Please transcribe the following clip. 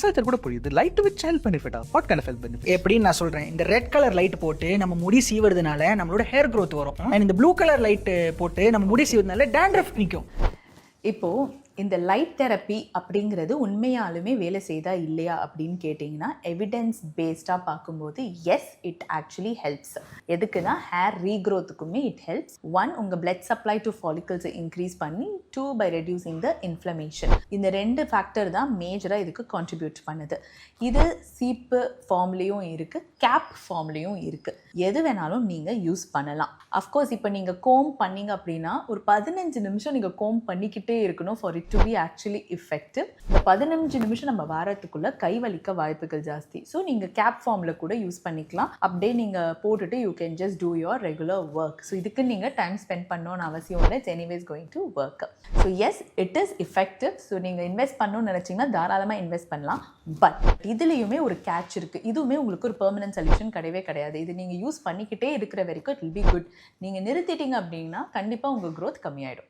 Massager கூட புரியுது. Light which help பெனிஃபிட்டா? What kind of help benefit? எப்படின்னு நான் சொல்றேன். இந்த ரெட் கலர் லைட் போட்டு நம்ம முடி சீவுறதுனால நம்மளோட ஹேர் growth வரும். அண்ட் இந்த ப்ளூ கலர் லைட் போட்டு நம்ம முடி சீவுறதுனால dandruff நிக்கும். இப்போது இந்த லைட் தெரப்பி அப்படிங்கிறது உண்மையாலுமே வேலை செய்தா இல்லையா அப்படின்னு கேட்டிங்கன்னா, எவிடன்ஸ் பேஸ்டாக பார்க்கும்போது எஸ், இட் ஆக்சுவலி ஹெல்ப்ஸ். எதுக்குன்னா ஹேர் ரீக்ரோத்துக்குமே இட் ஹெல்ப்ஸ். 1, உங்கள் பிளட் சப்ளை டு ஃபாலிகல்ஸை இன்க்ரீஸ் பண்ணி, 2, பை ரெடியூசிங் த இன்ஃப்ளமேஷன். இந்த 2 ஃபேக்டர் தான் மேஜராக இதுக்கு கான்ட்ரிபியூட் பண்ணுது. இது சீப்பு ஃபார்ம்லேயும் இருக்குது, கேப் ஃபார்ம்லேயும் இருக்குது. எது வேணாலும் நீங்கள் யூஸ் பண்ணலாம். அஃப்கோர்ஸ் இப்போ நீங்கள் கோம் பண்ணீங்க அப்படின்னா ஒரு 15 நிமிஷம் நீங்கள் கோம் பண்ணிக்கிட்டே இருக்கணும் for it to be actually effective. இந்த 15 நிமிஷம் நம்ம வாரத்துக்குள்ளே கை வலிக்க வாய்ப்புகள் ஜாஸ்தி. ஸோ நீங்கள் கேப் ஃபார்மில் கூட யூஸ் பண்ணிக்கலாம். அப்படியே நீங்கள் போட்டுட்டு you can just do your regular work. So இதுக்கு நீங்கள் டைம் ஸ்பெண்ட் பண்ணணும்னு அவசியம் இல்லை. It's anyways going to work. So yes, it is effective. So நீங்கள் இன்வெஸ்ட் பண்ணணும்னு நினச்சிங்கன்னா தாராளமாக இன்வெஸ்ட் பண்ணலாம். பட் இதுலேயுமே ஒரு கேட்ச் இருக்குது. இதுவுமே உங்களுக்கு ஒரு பெர்மனன்ட் சொல்யூஷன் கிடையாது. இது நீங்கள் யூஸ் பண்ணிக்கிட்டே இருக்கிற வரைக்கும் இட் வில் பி குட். நீங்கள் நிறுத்திட்டீங்க அப்படின்னா கண்டிப்பாக உங்கள் growth கம்மியாயிடும்.